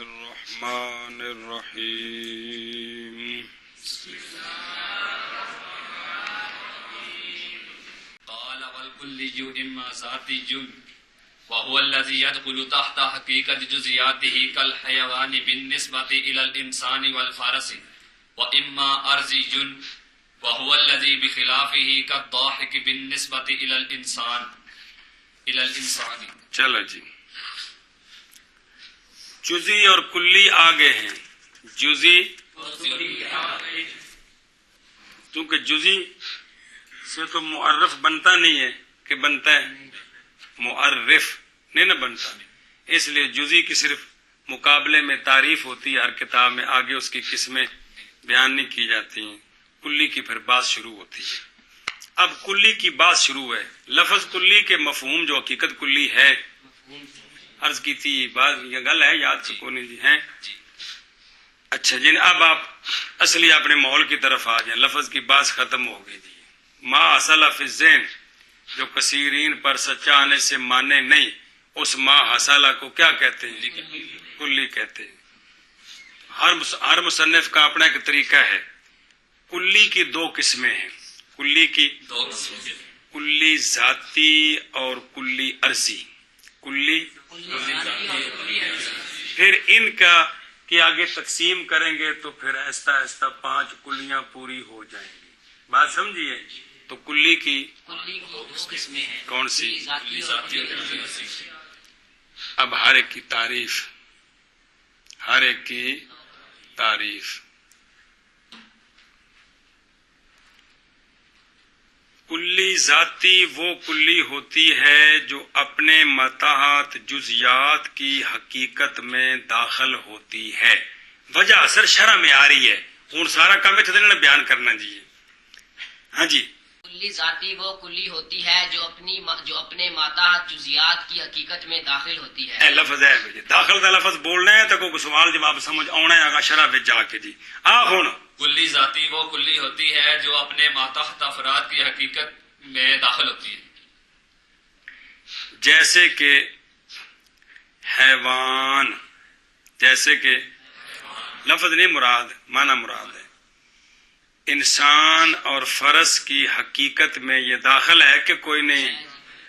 الرحمن الرحيم قال والكلي إما ذاتي وهو الذي يدخل تحت حقيقة جزئياته كالحيوان بالنسبة إلى الإنسان والفرس وإما أرضي وهو الذي بخلافه كالضاحك بالنسبة إلى الإنسان چلو جی، جزی اور کلی آگے ہیں. جزی کیونکہ جزی سے تو معرف بنتا نہیں ہے کہ بنتا ہے معرف نہیں نہ بنتا، اس لیے جزی کی صرف مقابلے میں تعریف ہوتی ہے ہر کتاب میں، آگے اس کی قسمیں بیان نہیں کی جاتی ہیں. کلی کی پھر بات شروع ہوتی ہے. اب کلی کی بات شروع ہے. لفظ کلی کے مفہوم جو حقیقت کلی ہے، عرض کی تھی بات یہ گل ہے، یاد سکونی جی ہیں. اچھا جی، اب آپ اصلی اپنے ماحول کی طرف آ جائیں. لفظ کی بات ختم ہو گئی جی. ما اصل فی الذہن جو کثیرین پر سچا آنے سے مانے نہیں، اس ما حاصلہ کو کیا کہتے ہیں؟ کلی کہتے ہیں. ہر مصنف کا اپنا ایک طریقہ ہے. کلی کی دو قسمیں ہیں. کلی کی کلی ذاتی اور کلی عرضی. کلی پھر ان کا کہ آگے تقسیم کریں گے تو پھر آہستہ آہستہ 5 کلیاں پوری ہو جائیں گی. بات سمجھیے؟ تو کلی کی کون سی؟ اب ہر ایک کی تعریف، ہر ایک کی تعریف. کلی ذاتی وہ کلی ہوتی ہے جو اپنے متاحت جزیات کی حقیقت میں داخل ہوتی ہے. وجہ اثر شرح میں آ رہی ہے. ہوں سارا کام اتنے بیان کرنا جی. ہاں جی، کلی ذاتی وہ کلی ہوتی ہے جو اپنے ماتحت جزیات کی حقیقت میں داخل ہوتی ہے. اے لفظ ہے بھائی، داخل کا لفظ بولنا ہے تو کوئی سوال جواب سمجھ آنا ہے آگا شرح میں جا کے جی. ہوں کلی ذاتی وہ کلی ہوتی ہے جو اپنے ماتحت افراد کی حقیقت میں داخل ہوتی ہے. جیسے کہ حیوان، جیسے کہ لفظ نہیں مراد، معنی مراد ہے. انسان اور فرس کی حقیقت میں یہ داخل ہے کہ کوئی نہیں.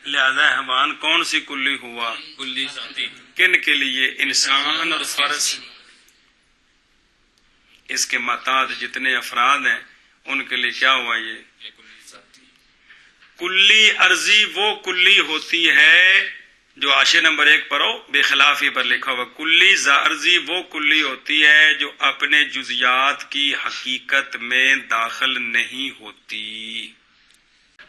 لہذا حیوان کون سی کلی ہوا؟ کلی ذاتی. کن کے لیے؟ انسان اور فرس. اس کے متعدد جتنے افراد ہیں ان کے لیے کیا ہوا؟ یہ کلی ذاتی. کلی عرضی وہ کلی ہوتی ہے جو حاشیہ نمبر 1 پر ہو، بے خلافی پر لکھا ہوا. کلی عرضی وہ کلی ہوتی ہے جو اپنے جزیات کی حقیقت میں داخل نہیں ہوتی.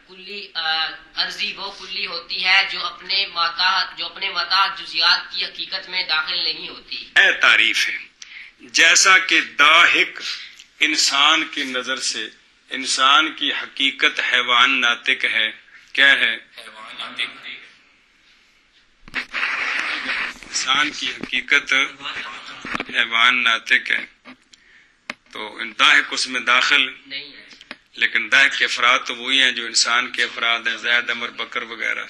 کلی عرضی وہ کلی ہوتی ہے جو اپنے ماتحت جزیات کی حقیقت میں داخل نہیں ہوتی. اے تعریف ہے. جیسا کہ داہک انسان کی نظر سے انسان کی حقیقت حیوان ناطق ہے. کیا ہے؟ انسان کی حقیقت حیوان ناطق ہے. تو داہک اس میں داخل نہیں ہے. لیکن داہک کے افراد تو وہی ہیں جو انسان کے افراد ہیں، زید، عمر، بکر وغیرہ.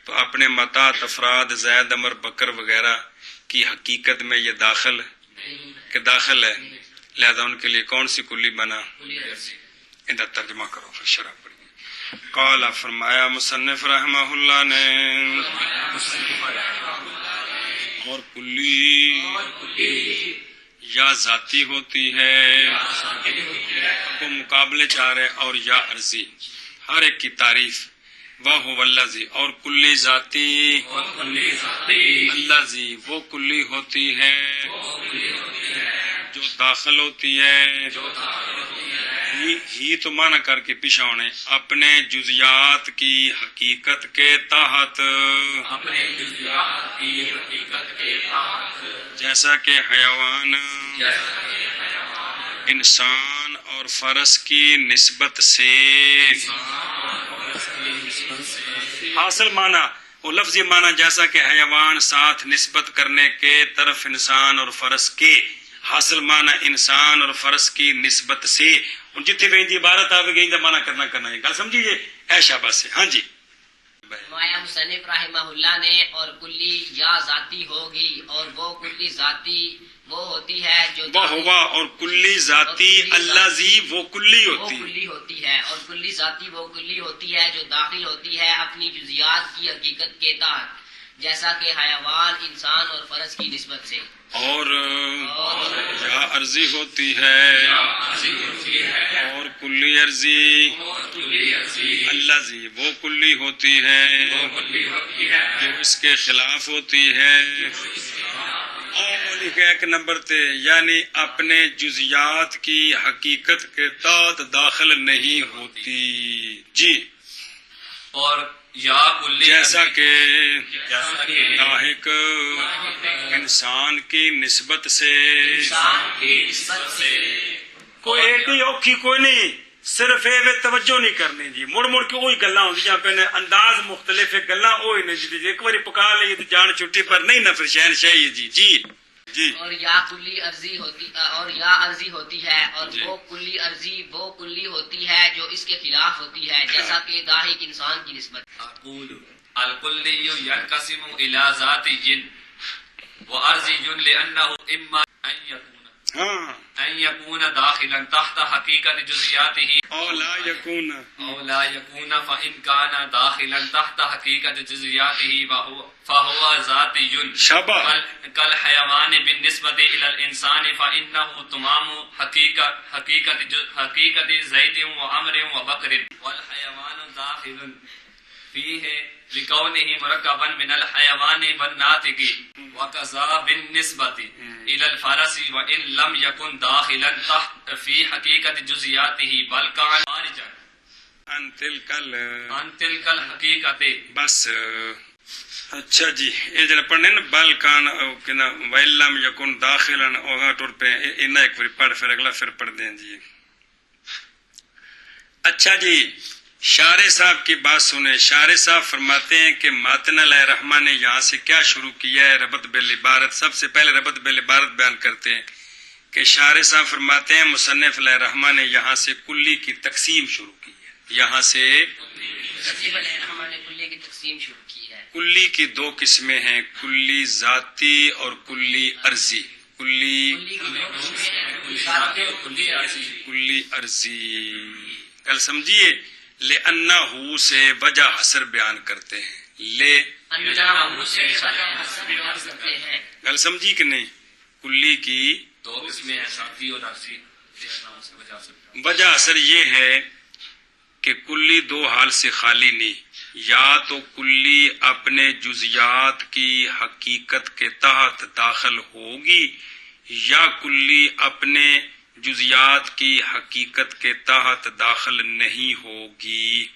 تو اپنے متعدد افراد زید، عمر، بکر وغیرہ کی حقیقت میں یہ داخل کہ داخل ہے. لہذا ان کے لیے کون سی کلی بنا؟ ان کا ترجمہ کرو پھر شرح پڑھیے. قال فرمایا مصنف رحمہ اللہ نے، اور کلی یا ذاتی ہوتی ہے کو مقابلے چاہ رہے، اور یا عرضی. ہر ایک کی تعریف. وہ الذی، اور کلی ذاتی الذی وہ کلی ہوتی ہے جو داخل ہوتی ہے. ہی تو معنی کر کے پیچھے ہونے، اپنے جزیات کی حقیقت کے تحت. جیسا کہ حیوان انسان اور فرس کی نسبت سے. حاصل معنی وہ لفظ یہ معنی جیسا کہ حیوان ساتھ نسبت کرنے کے طرف انسان اور فرس کے. حاصل معنی انسان اور فرس کی نسبت سے. جتنے بھی عبارت آ گئی معنی کرنا یہ گل سمجھیے. اے شاباش سے. ہاں جی، فرمایا مصنف رحمہ اللہ نے اور کلی یا ذاتی ہوگی اور وہ کلی ذاتی وہ ہوتی ہے جو وہ ہوا اور کلی ذاتی اللہ زی وہ کلی وہ ہوتی کلی ہوتی ہے اور کلی ذاتی وہ کلی ہوتی ہے جو داخل ہوتی ہے اپنی جزیات کی حقیقت کے تحت جیسا کہ حیوان انسان اور فرض کی نسبت سے اور یا عرضی ہوتی ہے اور کلی عرضی اللہ زی وہ کلی ہوتی ہے جو اس کے خلاف ہوتی ہے اور لکھا ایک نمبر تے یعنی اپنے جزیات کی حقیقت کے تحت داخل نہیں ہوتی جی اور یا کلی جیسا کہ جیسا کہ لاحق انسان کی نسبت سے انسان کی نسبت سے کوئی ایڈی اوکھی کوئی نہیں صرف اے توجہ نہیں کرنی جی مڑ مڑ کے وہی گلاں ہوندی جہاں پہ انداز مختلف ہے گلاں وہی نے جی ایک باری پکا لئی تو جان چھٹی پر نہیں نہ پھر شہنشاہی جی جی جی اور یا کلی عرضی ہوتی اور یا عرضی ہوتی ہے اور جی. وہ کلی عرضی وہ کلی ہوتی ہے جو اس کے خلاف ہوتی ہے جیسا کہ داہک انسان کی نسبت اقول الکلی ينقسم الى ذاتی وارضی لانه اما ان يكون داخلا تحت حقیقت جزیاته او لا یکون او لا يكون فان كان داخلا تحت حقیقت جزیاته فهو ذاتی شابہ كالحيوان بالنسبة الى الانسان فانه تمام حقیقت زید وعمر وبکر والحيوان داخل فيه لكونه مركبا من الحيوان والناطق وكذا بالنسبة الى الفرس وان لم يكن داخلا تحت في حقيقة جزئياته بل كان خارجا عن تلك الحقيقة بس اچھا جی یہ جڑا پڑھنے نا بل کان کنا ویلم یکن داخلا اوہا ٹر پہ انہا ایک باری پڑھ پھر اگلا پھر پڑھ دیں جی اچھا جی شارح صاحب کی بات سنیں شارح صاحب فرماتے ہیں کہ ماتن علیہ رحمٰن نے یہاں سے کیا شروع کیا ہے ربط بالعبارت سب سے پہلے ربط بالعبارت بیان کرتے ہیں کہ شارح صاحب فرماتے ہیں مصنف علیہ رحمٰن نے یہاں سے کلی کی تقسیم شروع کی ہے یہاں سے مصنف علیہ الرحمٰن نے کلی کی تقسیم شروع کی ہے کلی کی دو قسمیں ہیں کلی ذاتی اور کلی عرضی کلی کلی عرضی کل سمجھیے لِأَنَّهُ سے وجہ حسر بیان کرتے ہیں گل سمجھی کہ نہیں کلی کی دو قسمیں ہیں ذاتی اور عرضی وجہ اثر یہ ہے کہ کلی دو حال سے خالی نہیں یا تو کلی اپنے جزیات کی حقیقت کے تحت داخل ہوگی یا کلی اپنے جزیات کی حقیقت کے تحت داخل نہیں ہوگی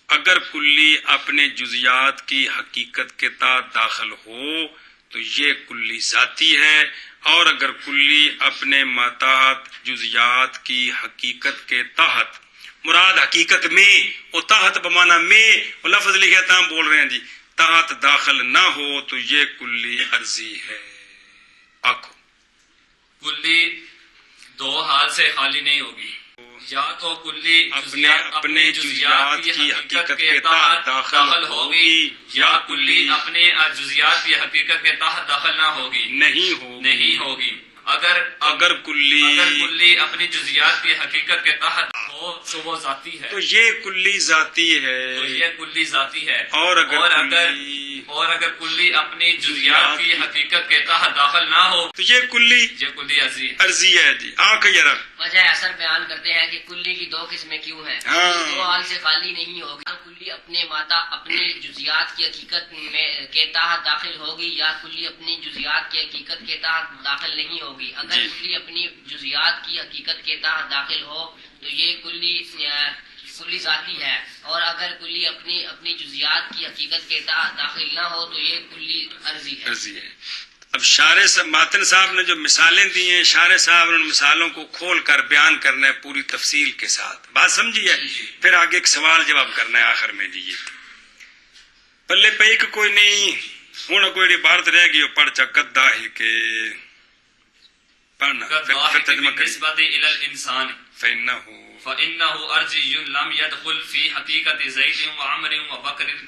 اگر کلی اپنے جزیات کی حقیقت کے تحت داخل ہو تو یہ کلی ذاتی ہے اور اگر کلی اپنے ماتحت جزیات کی حقیقت کے تحت مراد حقیقت میں وہ تحت بمانا میں وہ لفظ لکھا تھا ہم بول رہے ہیں جی تحت داخل نہ ہو تو یہ کلی عرضی ہے آنکھو کلی دو حال سے خالی نہیں ہوگی یا تو کلی اپنے جزیات کی حقیقت کے تحت داخل ہوگی یا کلی اپنے جزیات کی حقیقت کے تحت داخل نہ ہوگی نہیں ہوگی اگر کلی اپنی جزیات کی حقیقت کے تحت ہو تو وہ ذاتی ہے تو یہ کلی ذاتی ہے اور اگر کلی اپنی جزیات کی حقیقت کے تحت داخل نہ ہو تو یہ کلی عرضی ہے جی آنکھ یرا وجہ اثر بیان کرتے ہیں کہ کلی کی دو قسمیں کیوں ہیں دو حال سے خالی نہیں ہوگی کلی اپنے اپنی جزیات کی حقیقت کے تحت داخل ہوگی یا کلی اپنی جزیات کی حقیقت کے تحت داخل نہیں ہوگی اگر کلی اپنی جزیات کی حقیقت کے تحت داخل ہو تو یہ کلی ذاتی ہے اور اگر کلی اپنی جزیات کی حقیقت کے تحت داخل نہ ہو تو یہ کلی عرضی ہے اب شارح صاحب ماتن صاحب نے جو مثالیں دی ہیں شارح صاحب نے ان مثالوں کو کھول کر بیان کرنا ہے پوری تفصیل کے ساتھ بات سمجھیے پھر آگے ایک سوال جواب کرنا ہے آخر میں جی پلے پہ ایک کوئی نہیں ہوں کوئی عبارت رہ گئی پڑھ چکت داہل کے پڑھنا پھر ترجمہ کریں فإنه أرجي لم يدخل في حقيقة زيد وعمر وبكر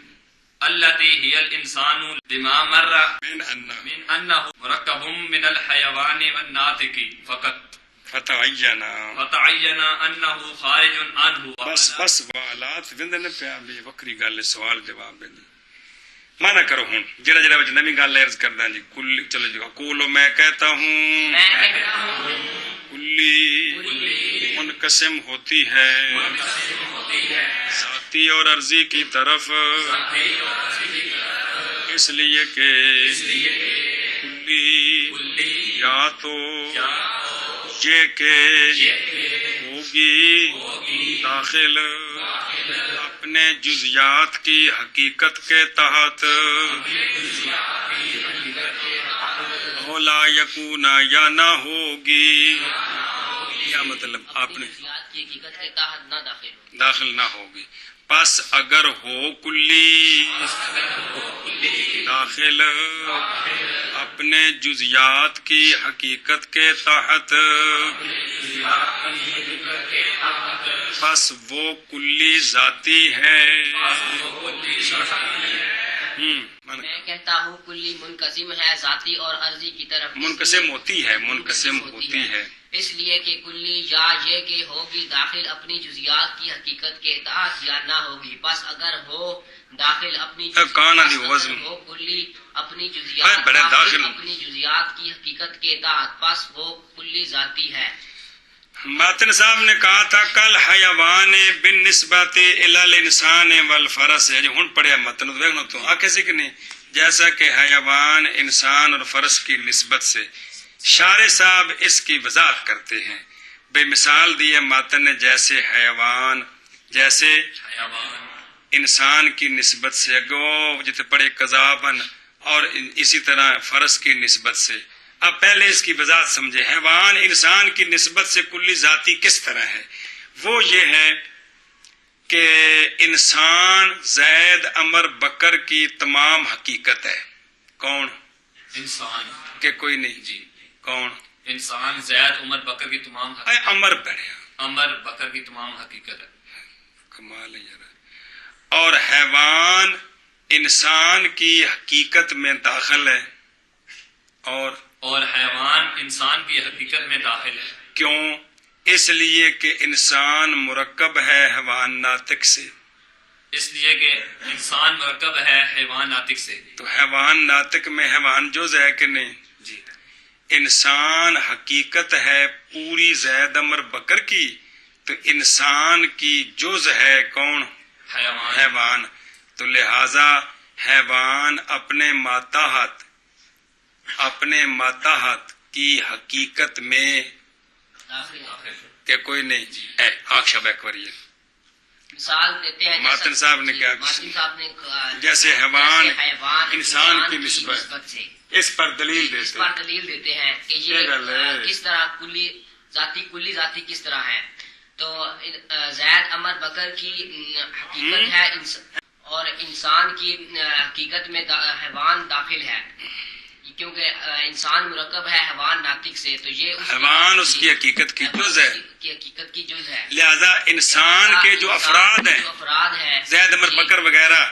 التي هي الإنسان لما مر من أنه من أنه مركب من الحيوان والناطق فقط فتعین فتعين أنه خارج عنه بس حالات وندن پیا بھی وکری گل سوال جواب دے مانا کرو ہن جڑا جڑا وچ نویں گل عرض کردا جی کل چلو جی اقول میں کہتا ہوں میں کہتا ہوں کلی منقسم ہوتی ہے ذاتی اور عرضی کی طرف اس لیے کہ کلی یا تو یہ کہ ہوگی داخل اپنے جزیات کی حقیقت کے تحت لا یکونا یا نہ ہوگی کیا مطلب آپ نے جزیات کی حقیقت کے تحت نہ داخل ہو داخل نہ ہوگی پس اگر ہو کلی داخل اپنے جزیات کی حقیقت کے تحت پس وہ کلی ذاتی ہے میں کہتا ہوں کلی منقسم ہے ذاتی اور عرضی کی طرف منقسم ہوتی ہے منقسم ہوتی ہے اس لیے کہ کلی یا یہ کہ ہوگی داخل اپنی جزیات کی حقیقت کے تحت یا نہ ہوگی بس اگر ہو داخل اپنی ہو کلی اپنی جزیات داخل اپنی جزیات کی حقیقت کے تحت بس وہ کلی ذاتی ہے ماتن صاحب نے کہا تھا کل حیوان بالنسبت الی الانسان والفرس ہے جو ہن پڑھیا متن دیکھنا تو آ کیسے کہ نہیں جیسا کہ حیوان انسان اور فرس کی نسبت سے شارح صاحب اس کی وضاحت کرتے ہیں بے مثال دی ہے ماتن نے جیسے حیوان جیسے انسان کی نسبت سے گو جتنے پڑھے قذابن اور اسی طرح فرس کی نسبت سے اب پہلے اس کی وضاحت سمجھے حیوان انسان کی نسبت سے کلی ذاتی کس طرح ہے وہ یہ ہے کہ انسان زید عمر بکر کی تمام حقیقت ہے کون انسان کہ کوئی نہیں جی کون انسان زید عمر بکر کی تمام اے عمر پڑھیا عمر بکر کی تمام حقیقت ہے کمال ہے یار اور حیوان انسان کی حقیقت میں داخل ہے اور حیوان انسان کی حقیقت میں داخل ہے کیوں اس لیے کہ انسان مرکب ہے حیوان ناطق سے اس لیے کہ انسان مرکب ہے حیوان ناطق سے تو حیوان ناطق میں حیوان جز ہے کہ نہیں جی انسان حقیقت ہے پوری زید عمر بکر کی تو انسان کی جز ہے کون حیوان تو لہذا حیوان اپنے ماتحت کی حقیقت میں کہ کوئی نہیں اے آکشب ایکوری مثال دیتے ہیں ماتن صاحب نے کیا جیسے حیوان انسان کی نسبت سے اس پر دلیل دیتے ہیں کہ یہ کس طرح کلی ذاتی کس طرح ہے تو زید عمر بکر کی حقیقت ہے اور انسان کی حقیقت میں حیوان داخل ہے کیونکہ انسان مرکب ہے حیوان ناطق سے تو یہ حیوان اس کی حقیقت کی جز ہے حقیقت کی جز ہے لہذا انسان کے جو افراد ہیں زید عمر بکر وغیرہ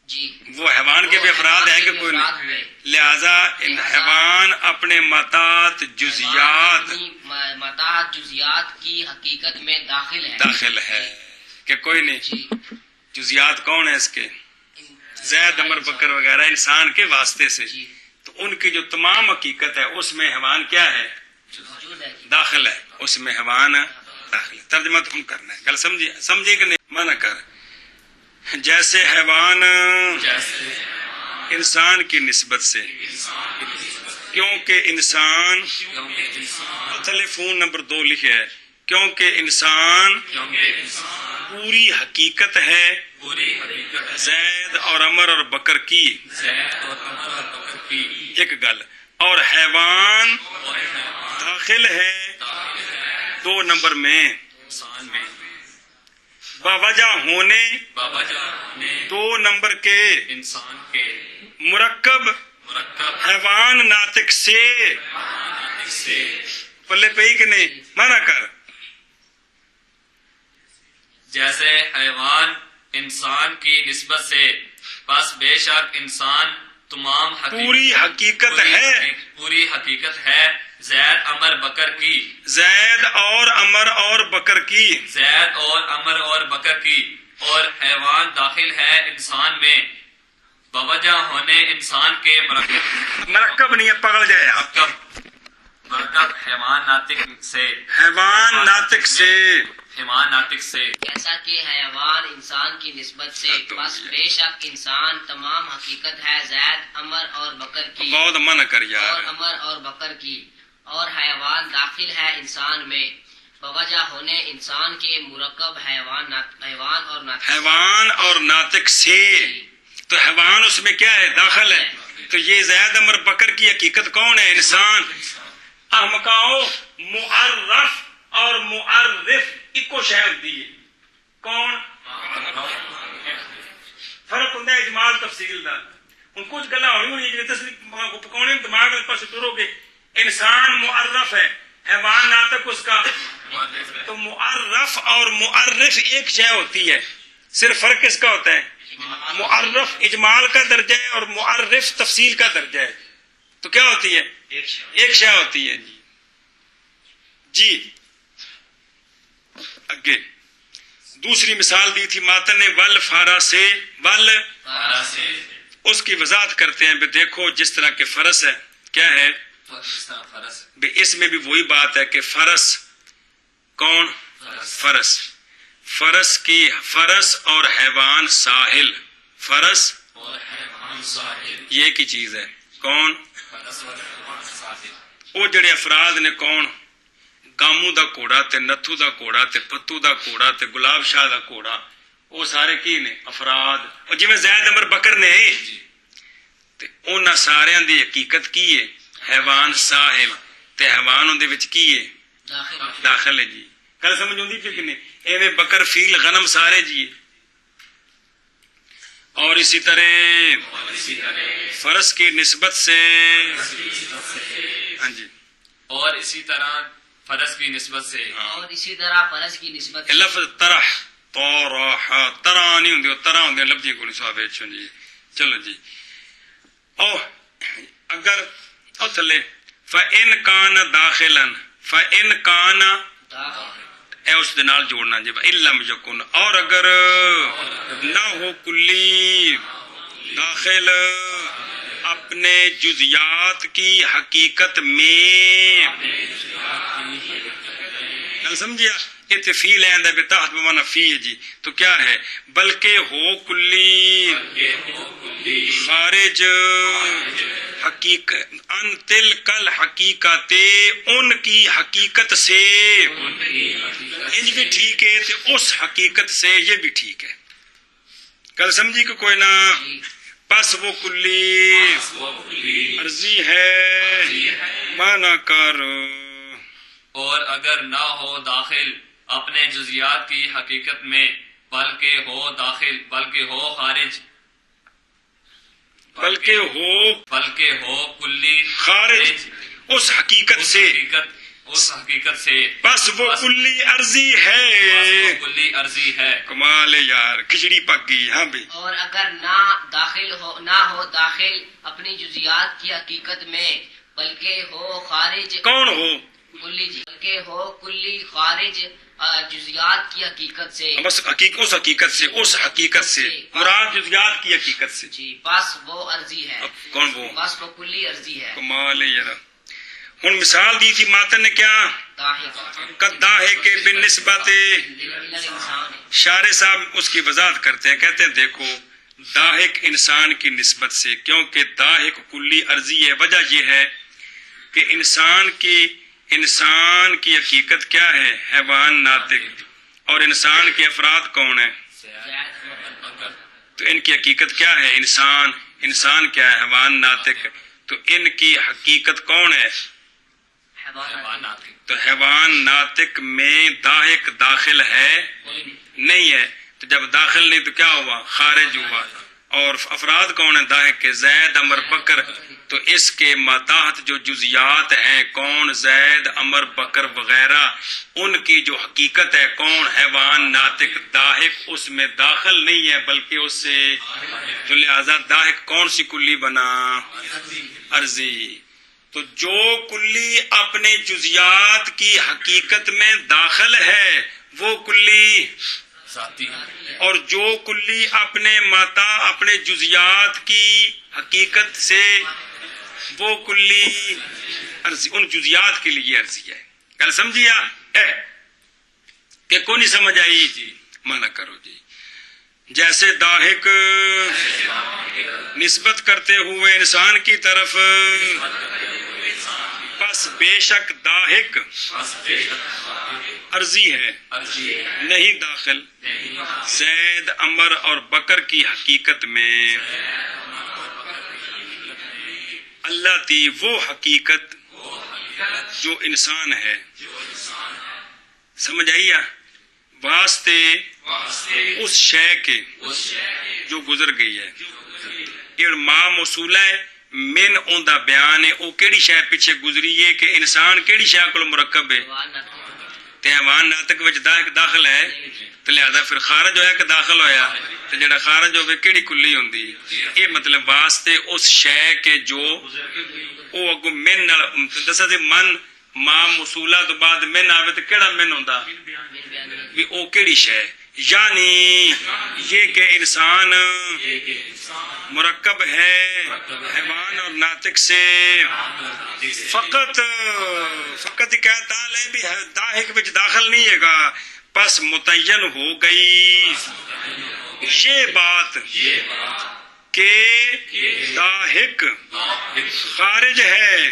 جی وہ حیوان کے بھی افراد ہیں کہ کوئی نہیں لہذا ان حیوان اپنے متاعت جزیات کی حقیقت میں داخل ہے کہ کوئی نہیں جزیات کون ہے اس کے زید عمر بکر وغیرہ انسان کے واسطے سے تو ان کی جو تمام حقیقت ہے اس میں حیوان کیا ہے داخل ہے اس میں حیوان داخل ہے ترجمہ تم کرنا ہے گل سمجھے کہ نہیں مانا کر جیسے حیوان انسان کی نسبت سے کیونکہ انسان فون نمبر 2 لکھے ہے کیونکہ انسان پوری حقیقت ہے زید اور عمر اور بکر کی ایک گل اور حیوان داخل ہے 2 نمبر میں باوجہ ہونے 2 نمبر کے انسان کے مرکب حیوان ناطق سے پلے پہ کہ نہیں مانا کر جیسے حیوان انسان کی نسبت سے بس بے شک انسان تمام پوری حقیقت ہے، پوری حقیقت ہے زید امر بکر کی، زید اور عمر اور بکر کی، زید اور امر اور بکر کی، اور حیوان داخل ہے انسان میں بوجہ ہونے انسان کے مرکب نہیں ہے، پکڑ جائے آپ، مرکب حیوان ناطق سے، حیوان ناطق سے، حیوان ناطق سے، جیسا کہ حیوان انسان کی نسبت سے، بس بے شک انسان تمام حقیقت ہے زید امر اور بکر کی، بہت منع کر اور یار، امر اور بکر کی، اور حیوان داخل ہے انسان میں بوجہ ہونے انسان کے مرکب حیوان اور ناطق، حیوان اور ناطق سے، تو حیوان اس میں کیا ہے؟ داخل ہے، تو یہ زید امر بکر کی حقیقت کون ہے؟ انسان۔ احمقاؤ، معرف اور معرف ایکو شے ہوتی ہے، کون؟ فرق ہوتا ہے اجمال تفصیل دا، ہن کچھ گلاں ہونی جی تصدیق پکاؤنے دماغ کے پاس ٹرو گے، انسان معرف ہے، حیوان ناطق اس کا، تو معرف اور معرف ایک شے ہوتی ہے، صرف فرق کس کا ہوتا ہے؟ معرف اجمال کا درجہ ہے اور معرف تفصیل کا درجہ ہے، تو کیا ہوتی ہے؟ ایک شے ہوتی ہے۔ جی آگے دوسری مثال دی تھی ماتن نے، ول فارا سے، ول اس کی وضاحت کرتے ہیں، دیکھو جس طرح کے فرس ہے، کیا ہے؟ اس میں بھی وہی بات ہے کہ فرس کون؟ فرس، فرس کی، فرس اور حیوان ساحل، فرس یہ ایک ہی چیز ہے، کون؟ وہ جڑے افراد نے، کون؟ گامو دا گھوڑا تے نتھو دا گھوڑا تے پتو دا گھوڑا تے گلاب شاہ دا گھوڑا، وہ سارے کی نے؟ افراد۔ اور جی میں زید امر بکر نے تے انہاں ساریاں دی حقیقت کی ہے؟ حیوان ساحل، تے حیوان اندے وچ کی ہے؟ داخل ہے۔ جی گل سمجھ آتی پی کہ نہیں؟ ایویں بکر فیل غنم سارے جی، اور اسی طرح فرس کی نسبت سے، ہاں جی، اور اسی طرح فرض کی نسبت سے، اور اسی طرح فرض کی نسبت سے، لفظ طرح، طرح، طرح نہیں ہوندی، طرح ہوندی لفظی کو نہیں صاحب اچھا جی۔ چلو جی، او اگر او تھلے فَإِن كَانَ دَاخِلًا، فَإِن كَانَ اے اس دے نال جوڑنا جی، وَإِن لَمْ يَكُنْ، اور اگر نہ ہو کلی داخل اپنے جزیات کی حقیقت میں، سمجھیا؟ یہ فیل ہے اندر بتاحت بمانا فی ہے جی، تو کیا ہے؟ بلکہ ہو کلی خارج حقیقت، ان تلک الحقیقت، ان کی حقیقت سے، انج بھی ٹھیک ہے تو اس حقیقت سے یہ بھی ٹھیک ہے، کل سمجھی کہ کوئی نہ؟ پس وہ کلی عرضی ہے، مانا کر، اور اگر نہ ہو داخل اپنے جزیات کی حقیقت میں، بلکہ ہو داخل، بلکہ ہو خارج، بلکہ ہو کلی خارج اس حقیقت سے، اس حقیقت سے، بس وہ کلی عرضی ہے، کلی عرضی ہے۔ کمال ہے یار، کھچڑی پک گئی۔ ہاں بھائی، اور اگر نہ ہو داخل اپنی جزیات کی حقیقت میں، بلکہ ہو خارج، کون ہو؟ کلی جی، بلکہ ہو کلی خارج جزیات کی حقیقت سے، بس اس حقیقت سے مراد جزیات کی حقیقت سے، جی، بس وہ عرضی ہے، اب کون وہ؟ بس وہ کلی عرضی ہے۔ کمال ہے یار۔ ہن مثال دی تھی ماتن نے، کیا؟ قدہ ہے کہ بالنسبت، شارع صاحب اس کی وضاحت کرتے ہیں، کہتے ہیں دیکھو داہک انسان کی نسبت سے، کیونکہ داہک کلی عرضی ہے، وجہ یہ ہے کہ انسان کی حقیقت کیا ہے؟ حیوان ناطق، اور انسان کے افراد کون ہیں؟ تو ان کی حقیقت کیا ہے؟ انسان کیا ہے؟ حیوان ناطق، تو ان کی حقیقت کون ہے؟ تو حیوان ناطق میں داہک داخل ہے نہیں ہے، تو جب داخل نہیں تو کیا ہوا؟ خارج ہوا، اور افراد کون ہیں داحق کے؟ زید، عمر، بکر. تو اس کے ماتحت جو جزیات ہیں کون؟ زید، عمر، بکر وغیرہ، ان کی جو حقیقت ہے کون؟ حیوان، ناطق. داحق اس میں داخل نہیں ہے بلکہ اس سے، تو لہذا داحق کون سی کلی بنا؟ عرضی. تو جو کلی اپنے جزیات کی حقیقت میں داخل ہے وہ کلی، ذاتی. اور جو کلی اپنے ماتا اپنے جزیات کی حقیقت سے وہ کلی عرضی. ان جزیات کے لیے عرضی ہے. کل سمجھیا کہ کون نہیں سمجھ آئی؟ جی مانا کرو جی. جیسے داحق نسبت کرتے ہوئے انسان کی طرف، پس بے شک داحق عرضی ہے نہیں داخل زید، عمر اور بکر کی حقیقت میں. اللہ تی وہ حقیقت جو انسان ہے. سمجھ آئی؟ واسطے اس شے کے جو گزر گئی ہے. ما موصولہ ہے، من اون دا بیان ہے. او کیڑی شے پیچھے گزری ہے کہ انسان کیڑی شے کول مرکب ہے؟ تے حیوان ناطق وچ داخل ہے، تے لہذا پھر خارج ہویا کہ داخل ہویا؟ تے جڑا خارج ہوے کیڑی کلی ہوندی؟ یہ مطلب واسطے اس شے کے جو او اگوں من نال دسا تے من ما موصولہ تو بعد من آوے تے کیڑا من ہوندا؟ بھی او کیڑی شے. یعنی یہ کہ انسان مرکب ہے حیوان اور ناطق سے. فقط کہتا ہے بھی داحق وچ داخل نہیں ہے گا، پس متعین ہو گئی یہ بات کہ داحق خارج ہے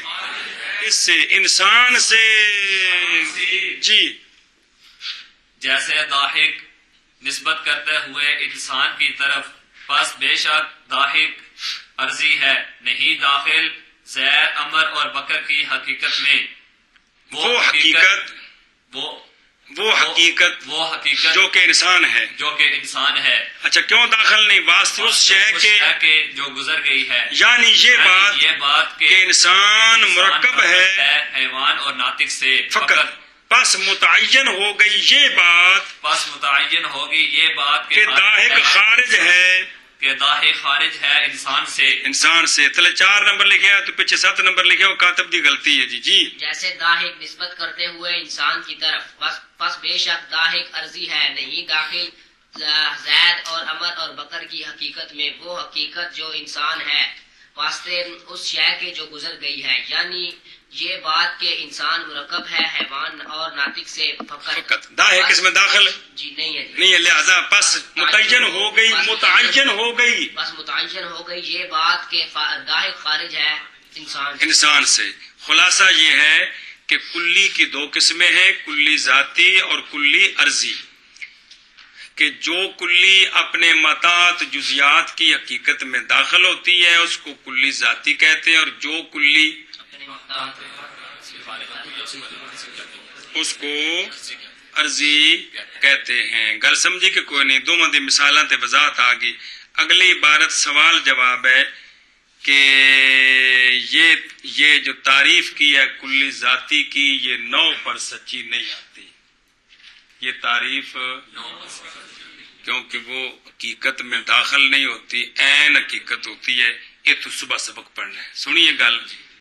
اس سے، انسان سے. جی جیسے داحق نسبت کرتے ہوئے انسان کی طرف، پس بے شک داحق عرضی ہے نہیں داخل زید، عمر اور بکر کی حقیقت میں. وہ حقیقت جو کہ انسان ہے، اچھا کیوں داخل نہیں؟ واسطے اس شے کے جو گزر گئی ہے. یعنی یہ بات کہ انسان مرکب ہے حیوان اور ناطق سے فقط. پس متعین ہو گئی یہ بات کہ داحق خارج ہے، انسان سے. تلے 4 نمبر لکھے تو پیچھے 7 نمبر لکھے ہو، کاتب دی غلطی ہے. جی جیسے داحق نسبت کرتے ہوئے انسان کی طرف، پس بے شک داحق عرضی ہے نہیں داخل زید اور عمر اور بکر کی حقیقت میں. وہ حقیقت جو انسان ہے واسطے اس شے کے جو گزر گئی ہے. یعنی یہ بات کہ انسان مرکب ہے حیوان اور ناطق سے فقط. داحق اس میں داخل جی نہیں ہے، نہیں ہے، لہذا پس متعین ہو گئی بس متعین ہو گئی یہ بات کہ داحق خارج ہے انسان سے. خلاصہ یہ ہے کہ کلی کی 2 قسمیں ہیں، کلی ذاتی اور کلی عرضی. کہ جو کلی اپنے متاعت جزیات کی حقیقت میں داخل ہوتی ہے اس کو کلی ذاتی کہتے ہیں، اور جو کلی اس کو عرضی کہتے ہیں. گل سمجھی کہ کوئی نہیں؟ دونوں دی مثالاں تے وضاحت آ گئی. اگلی عبارت سوال جواب ہے کہ یہ جو تعریف کی ہے کلی ذاتی کی، یہ نو پر سچی نہیں آتی. یہ تعریف کیونکہ وہ حقیقت میں داخل نہیں ہوتی، عین حقیقت ہوتی ہے. یہ تو صبح سبق پڑھنا ہے. سنیے گل.